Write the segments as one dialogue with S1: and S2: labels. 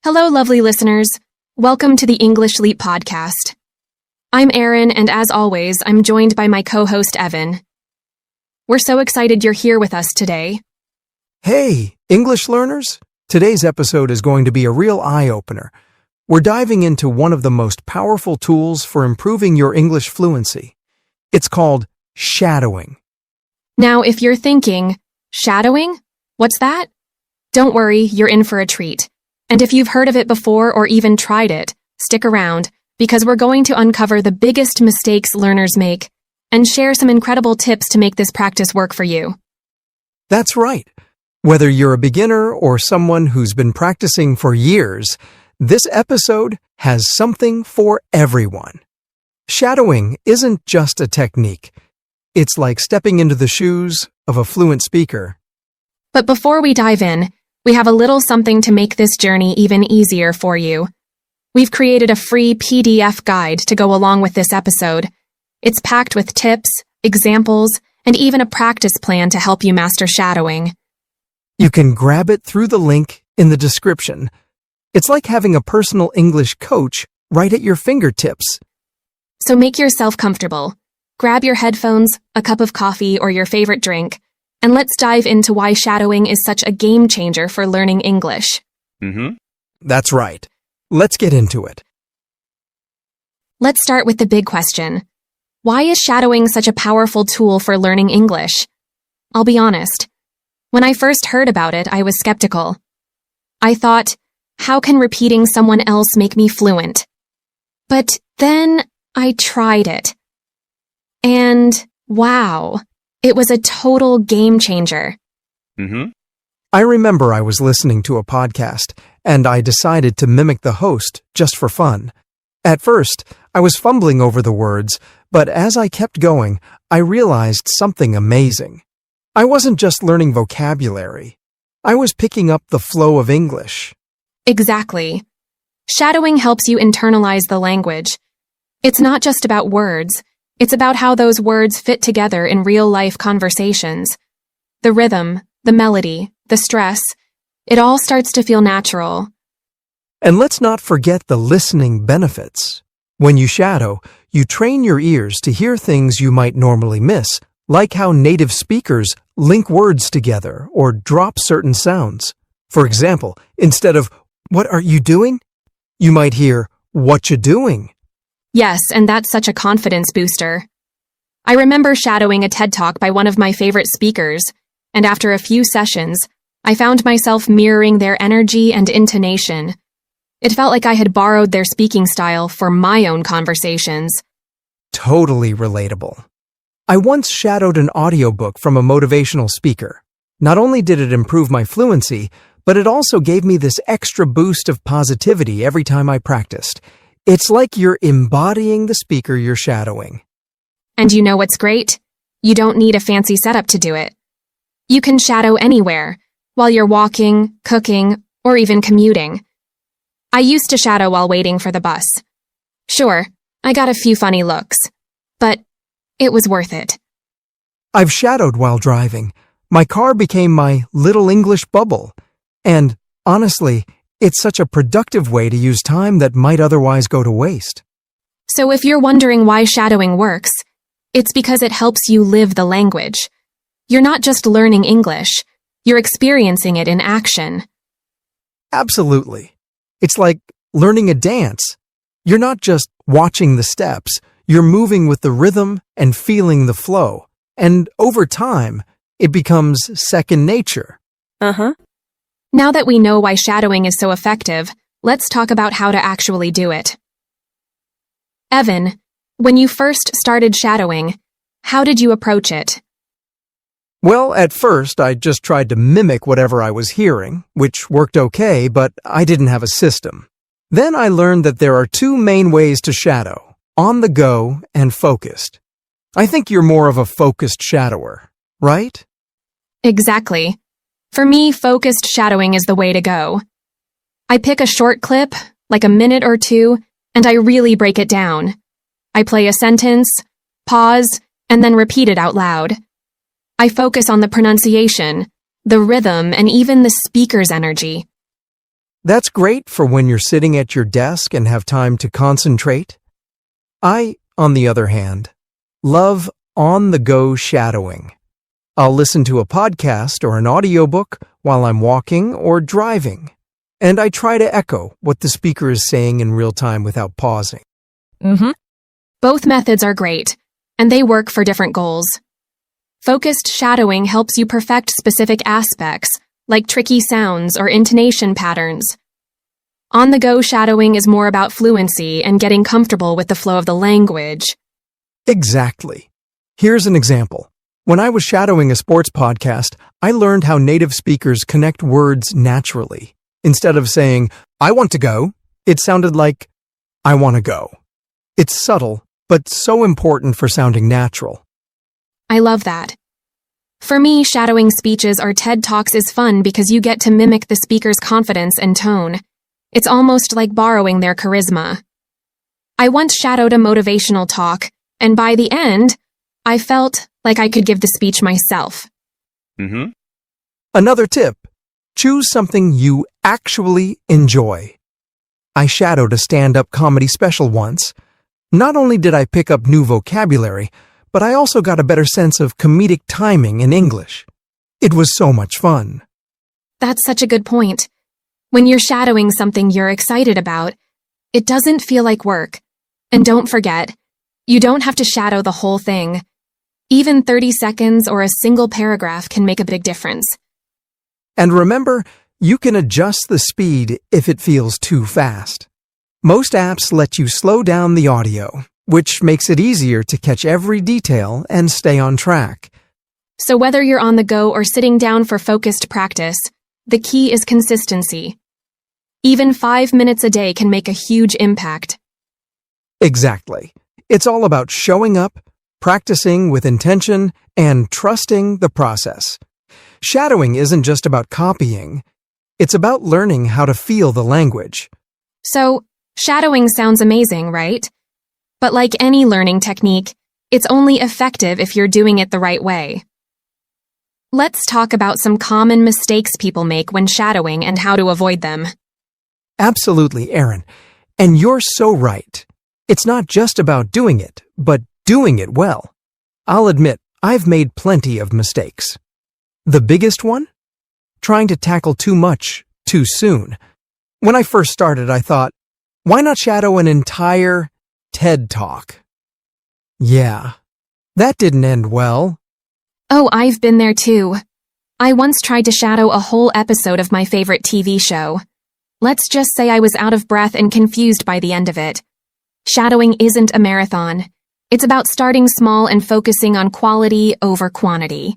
S1: Hello, lovely listeners. Welcome to the English Leap podcast. I'm Erin, and as always, I'm joined by my co-host, Evan. We're so excited you're here with us today.
S2: Hey, English learners! Today's episode is going to be a real eye-opener. We're diving into one of the most powerful tools for improving your English fluency. It's called shadowing.
S1: Now, if you're thinking, shadowing? What's that? Don't worry, you're in for a treat. And if you've heard of it before or even tried it, stick around, because we're going to uncover the biggest mistakes learners make and share some incredible tips to make this practice work for you.
S2: That's right. Whether you're a beginner or someone who's been practicing for years, this episode has something for everyone. Shadowing isn't just a technique. It's like stepping into the shoes of a fluent speaker.
S1: But before we dive in, we have a little something to make this journey even easier for you. We've created a free PDF guide to go along with this episode. It's packed with tips, examples, and even a practice plan to help you master shadowing.
S2: You can grab it through the link in the description. It's like having a personal English coach right at your fingertips.
S1: So make yourself comfortable. Grab your headphones, a cup of coffee, or your favorite drink, and let's dive into why shadowing is such a game changer for learning English.
S2: That's right. Let's get into it.
S1: Let's start with the big question. Why is shadowing such a powerful tool for learning English? I'll be honest. When I first heard about it, I was skeptical. I thought, how can repeating someone else make me fluent? But then I tried it. And wow, it was a total game changer.
S2: I remember I was listening to a podcast, and I decided to mimic the host just for fun. At first, I was fumbling over the words, but as I kept going, I realized something amazing. I wasn't just learning vocabulary. I was picking up the flow of English.
S1: Exactly. Shadowing helps you internalize the language. It's not just about words. It's about how those words fit together in real-life conversations. The rhythm, the melody, the stress, it all starts to feel natural.
S2: And let's not forget the listening benefits. When you shadow, you train your ears to hear things you might normally miss, like how native speakers link words together or drop certain sounds. For example, instead of, "What are you doing?" you might hear, "What you doing?"
S1: Yes, and that's such a confidence booster. I remember shadowing a TED Talk by one of my favorite speakers, and after a few sessions, I found myself mirroring their energy and intonation. It felt like I had borrowed their speaking style for my own conversations.
S2: Totally relatable. I once shadowed an audiobook from a motivational speaker. Not only did it improve my fluency, but it also gave me this extra boost of positivity every time I practiced. It's like you're embodying the speaker you're shadowing.
S1: And you know what's great? You don't need a fancy setup to do it. You can shadow anywhere, while you're walking, cooking, or even commuting. I used to shadow while waiting for the bus. Sure, I got a few funny looks, but it was worth it.
S2: I've shadowed while driving. My car became my little English bubble. And honestly, it's such a productive way to use time that might otherwise go to waste.
S1: So if you're wondering why shadowing works, it's because it helps you live the language. You're not just learning English, you're experiencing it in action.
S2: Absolutely. It's like learning a dance. You're not just watching the steps, you're moving with the rhythm and feeling the flow. And over time, it becomes second nature.
S1: Now that we know why shadowing is so effective, let's talk about how to actually do it. Evan, when you first started shadowing, how did you approach it?
S2: Well, at first, I just tried to mimic whatever I was hearing, which worked okay, but I didn't have a system. Then I learned that there are two main ways to shadow, on the go and focused. I think you're more of a focused shadower, right?
S1: Exactly. For me, focused shadowing is the way to go. I pick a short clip, like a minute or two, and I really break it down. I play a sentence, pause, and then repeat it out loud. I focus on the pronunciation, the rhythm, and even the speaker's energy.
S2: That's great for when you're sitting at your desk and have time to concentrate. I, on the other hand, love on-the-go shadowing. I'll listen to a podcast or an audiobook while I'm walking or driving, and I try to echo what the speaker is saying in real time without pausing.
S1: Both methods are great, and they work for different goals. Focused shadowing helps you perfect specific aspects, like tricky sounds or intonation patterns. On-the-go shadowing is more about fluency and getting comfortable with the flow of the language.
S2: Exactly. Here's an example. When I was shadowing a sports podcast, I learned how native speakers connect words naturally. Instead of saying, "I want to go," it sounded like, "I want to go." It's subtle, but so important for sounding natural.
S1: I love that. For me, shadowing speeches or TED Talks is fun because you get to mimic the speaker's confidence and tone. It's almost like borrowing their charisma. I once shadowed a motivational talk, and by the end, I felt like I could give the speech myself.
S2: Another tip, choose something you actually enjoy. I shadowed a stand-up comedy special once. Not only did I pick up new vocabulary, but I also got a better sense of comedic timing in English. It was so much fun.
S1: That's such a good point. When you're shadowing something you're excited about, it doesn't feel like work. And don't forget, you don't have to shadow the whole thing. Even 30 seconds or a single paragraph can make a big difference.
S2: And remember, you can adjust the speed if it feels too fast. Most apps let you slow down the audio, which makes it easier to catch every detail and stay on track.
S1: So whether you're on the go or sitting down for focused practice, the key is consistency. Even 5 minutes a day can make a huge impact.
S2: Exactly. It's all about showing up, practicing with intention, and trusting the process. Shadowing isn't just about copying. It's about learning how to feel the language.
S1: So, shadowing sounds amazing, right? But like any learning technique, it's only effective if you're doing it the right way. Let's talk about some common mistakes people make when shadowing and how to avoid them.
S2: Absolutely, Erin. And you're so right. It's not just about doing it, but doing it well. I'll admit, I've made plenty of mistakes. The biggest one? Trying to tackle too much too soon. When I first started, I thought, why not shadow an entire TED Talk? Yeah, that didn't end well.
S1: Oh, I've been there too. I once tried to shadow a whole episode of my favorite TV show. Let's just say I was out of breath and confused by the end of it. Shadowing isn't a marathon. It's about starting small and focusing on quality over quantity.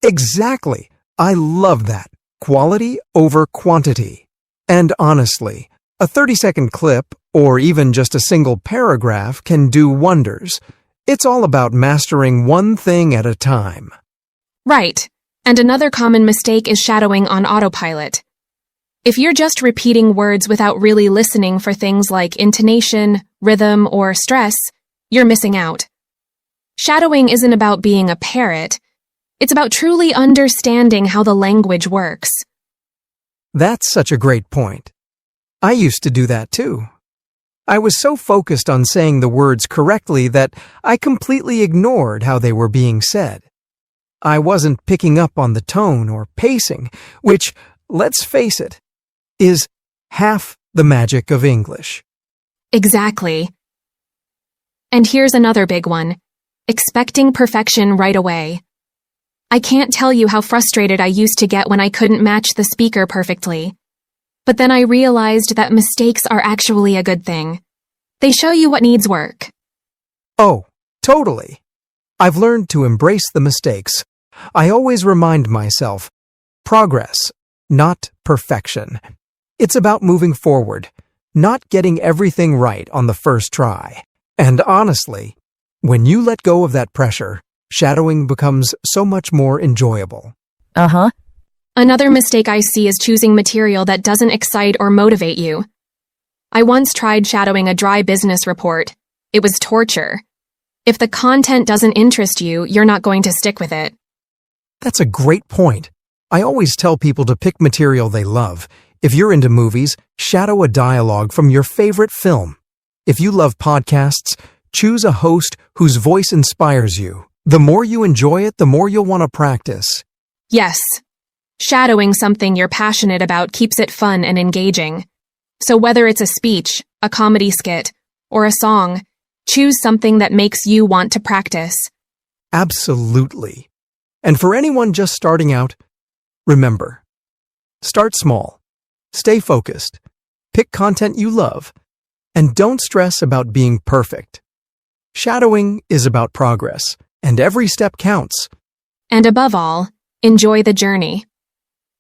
S2: Exactly. I love that. Quality over quantity. And honestly, a 30-second clip, or even just a single paragraph, can do wonders. It's all about mastering one thing at a time.
S1: Right. And another common mistake is shadowing on autopilot. If you're just repeating words without really listening for things like intonation, rhythm, or stress, you're missing out. Shadowing isn't about being a parrot. It's about truly understanding how the language works.
S2: That's such a great point. I used to do that too. I was so focused on saying the words correctly that I completely ignored how they were being said. I wasn't picking up on the tone or pacing, which, let's face it, is half the magic of English.
S1: Exactly. And here's another big one. Expecting perfection right away. I can't tell you how frustrated I used to get when I couldn't match the speaker perfectly. But then I realized that mistakes are actually a good thing. They show you what needs work.
S2: Oh, totally. I've learned to embrace the mistakes. I always remind myself, progress, not perfection. It's about moving forward, not getting everything right on the first try. And honestly, when you let go of that pressure, shadowing becomes so much more enjoyable.
S1: Another mistake I see is choosing material that doesn't excite or motivate you. I once tried shadowing a dry business report. It was torture. If the content doesn't interest you, you're not going to stick with it.
S2: That's a great point. I always tell people to pick material they love. If you're into movies, shadow a dialogue from your favorite film. If you love podcasts, choose a host whose voice inspires you. The more you enjoy it, the more you'll want to practice.
S1: Yes. Shadowing something you're passionate about keeps it fun and engaging. So whether it's a speech, a comedy skit, or a song, choose something that makes you want to practice.
S2: Absolutely. And for anyone just starting out, remember, start small, stay focused, pick content you love, and don't stress about being perfect. Shadowing is about progress, and every step counts.
S1: And above all, enjoy the journey.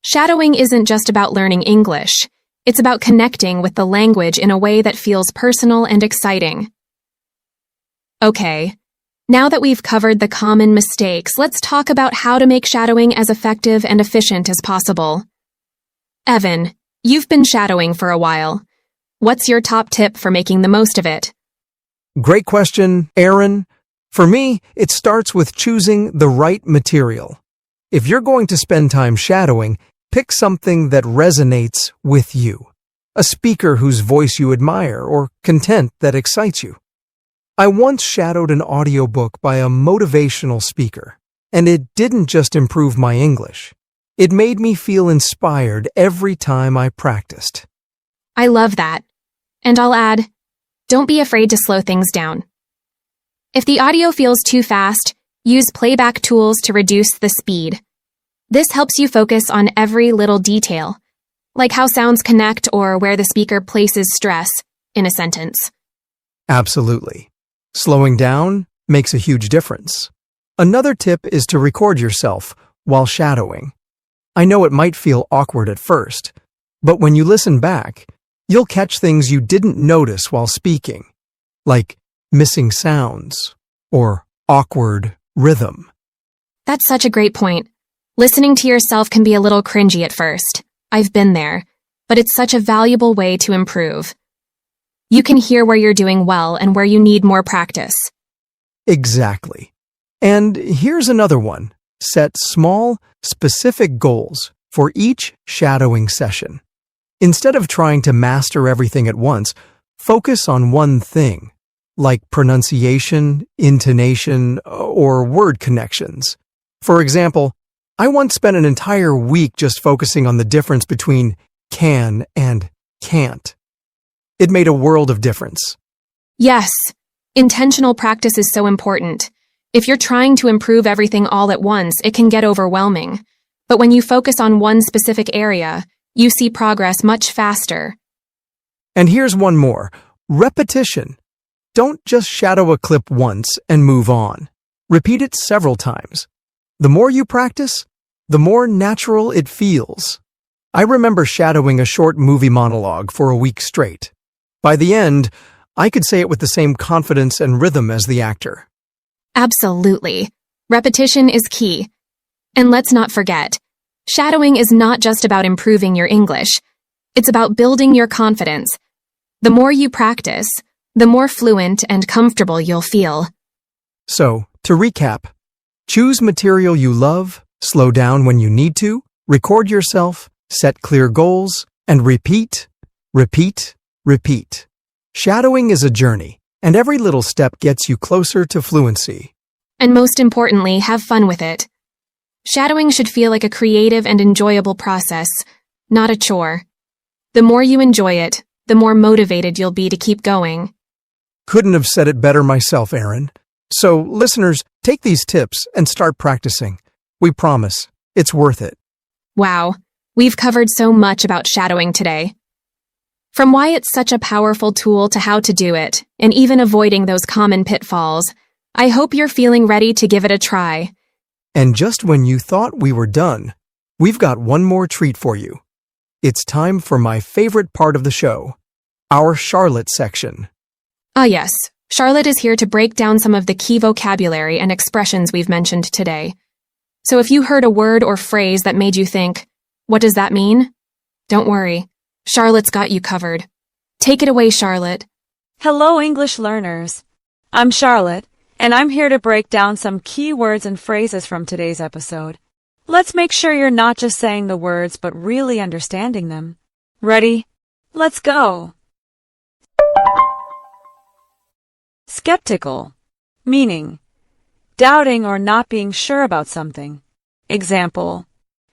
S1: Shadowing isn't just about learning English. It's about connecting with the language in a way that feels personal and exciting. Okay, now that we've covered the common mistakes, let's talk about how to make shadowing as effective and efficient as possible. Evan, you've been shadowing for a while. What's your top tip for making the most of it?
S2: Great question, Aaron. For me, it starts with choosing the right material. If you're going to spend time shadowing, pick something that resonates with you. A speaker whose voice you admire or content that excites you. I once shadowed an audiobook by a motivational speaker, and it didn't just improve my English. It made me feel inspired every time I practiced.
S1: I love that. And I'll add, don't be afraid to slow things down. If the audio feels too fast, use playback tools to reduce the speed. This helps you focus on every little detail, like how sounds connect or where the speaker places stress in a sentence.
S2: Absolutely. Slowing down makes a huge difference. Another tip is to record yourself while shadowing. I know it might feel awkward at first, but when you listen back, you'll catch things you didn't notice while speaking, like missing sounds or awkward rhythm.
S1: That's such a great point. Listening to yourself can be a little cringy at first. I've been there, but it's such a valuable way to improve. You can hear where you're doing well and where you need more practice.
S2: Exactly. And here's another one. Set small, specific goals for each shadowing session. Instead of trying to master everything at once, focus on one thing, like pronunciation, intonation, or word connections. For example, I once spent an entire week just focusing on the difference between can and can't. It made a world of difference.
S1: Yes, intentional practice is so important. If you're trying to improve everything all at once, it can get overwhelming. But when you focus on one specific area, you see progress much faster.
S2: And here's one more. Repetition. Don't just shadow a clip once and move on. Repeat it several times. The more you practice, the more natural it feels. I remember shadowing a short movie monologue for a week straight. By the end, I could say it with the same confidence and rhythm as the actor.
S1: Absolutely. Repetition is key. And let's not forget, shadowing is not just about improving your English. It's about building your confidence. The more you practice, the more fluent and comfortable you'll feel.
S2: So, to recap, choose material you love, slow down when you need to, record yourself, set clear goals, and repeat, repeat, repeat. Shadowing is a journey, and every little step gets you closer to fluency.
S1: And most importantly, have fun with it. Shadowing should feel like a creative and enjoyable process, not a chore. The more you enjoy it, the more motivated you'll be to keep going.
S2: Couldn't have said it better myself, Aaron. So, listeners, take these tips and start practicing. We promise, it's worth it.
S1: Wow, we've covered so much about shadowing today. From why it's such a powerful tool to how to do it, and even avoiding those common pitfalls, I hope you're feeling ready to give it a try.
S2: And just when you thought we were done, we've got one more treat for you. It's time for my favorite part of the show, our Charlotte section.
S1: Ah yes, Charlotte is here to break down some of the key vocabulary and expressions we've mentioned today. So if you heard a word or phrase that made you think, what does that mean? Don't worry, Charlotte's got you covered. Take it away, Charlotte.
S3: Hello, English learners. I'm Charlotte, and I'm here to break down some key words and phrases from today's episode. Let's make sure you're not just saying the words, but really understanding them. Ready? Let's go. Skeptical. Meaning, doubting or not being sure about something. Example,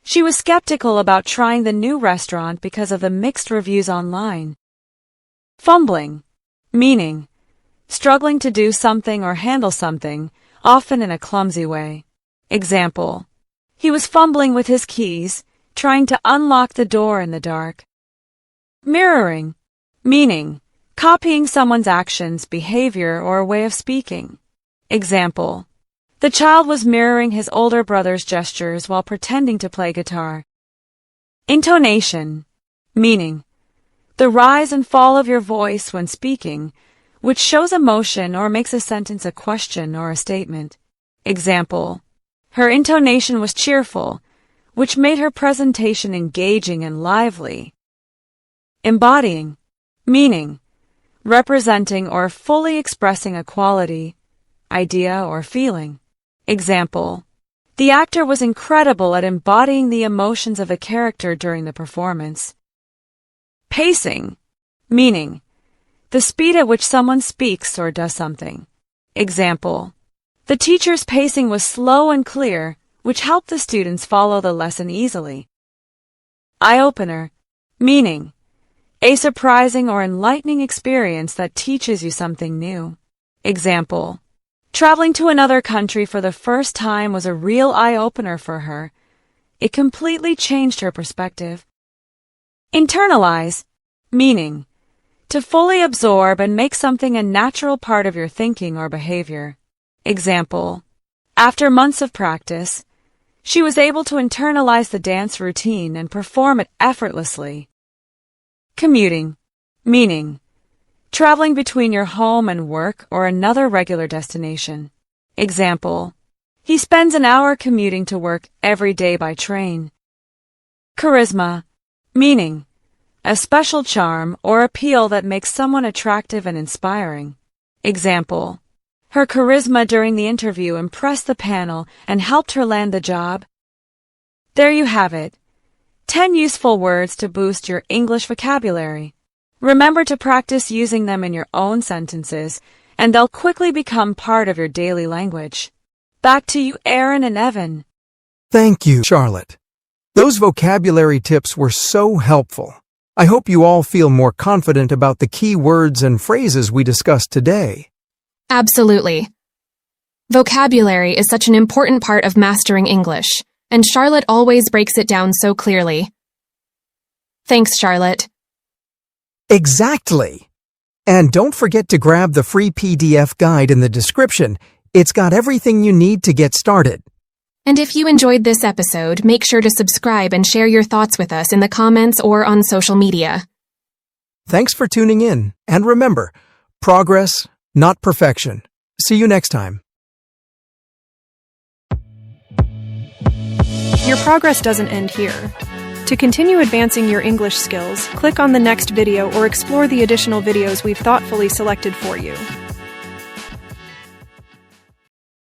S3: she was skeptical about trying the new restaurant because of the mixed reviews online. Fumbling. Meaning, struggling to do something or handle something, often in a clumsy way. Example, he was fumbling with his keys, trying to unlock the door in the dark. Mirroring. Meaning, copying someone's actions, behavior, or way of speaking. Example, the child was mirroring his older brother's gestures while pretending to play guitar. Intonation. Meaning, the rise and fall of your voice when speaking, which shows emotion or makes a sentence a question or a statement. Example, her intonation was cheerful, which made her presentation engaging and lively. Embodying. Meaning, representing or fully expressing a quality, idea, or feeling. Example, the actor was incredible at embodying the emotions of a character during the performance. Pacing. Meaning, the speed at which someone speaks or does something. Example, the teacher's pacing was slow and clear, which helped the students follow the lesson easily. Eye-opener. Meaning, a surprising or enlightening experience that teaches you something new. Example, traveling to another country for the first time was a real eye-opener for her. It completely changed her perspective. Internalize. Meaning, to fully absorb and make something a natural part of your thinking or behavior. Example, after months of practice, she was able to internalize the dance routine and perform it effortlessly. Commuting. Meaning, traveling between your home and work or another regular destination. Example, he spends an hour commuting to work every day by train. Charisma. Meaning, a special charm or appeal that makes someone attractive and inspiring. Example, her charisma during the interview impressed the panel and helped her land the job. There you have it. 10 useful words to boost your English vocabulary. Remember to practice using them in your own sentences, and they'll quickly become part of your daily language. Back to you, Aaron and Evan.
S2: Thank you, Charlotte. Those vocabulary tips were so helpful. I hope you all feel more confident about the key words and phrases we discussed today.
S1: Absolutely. Vocabulary is such an important part of mastering English, and Charlotte always breaks it down so clearly. Thanks, Charlotte.
S2: Exactly. And don't forget to grab the free PDF guide in the description. It's got everything you need to get started.
S1: And if you enjoyed this episode, make sure to subscribe and share your thoughts with us in the comments or on social media.
S2: Thanks for tuning in. And remember, progress, not perfection. See you next time.
S4: Your progress doesn't end here. To continue advancing your English skills, click on the next video or explore the additional videos we've thoughtfully selected for you.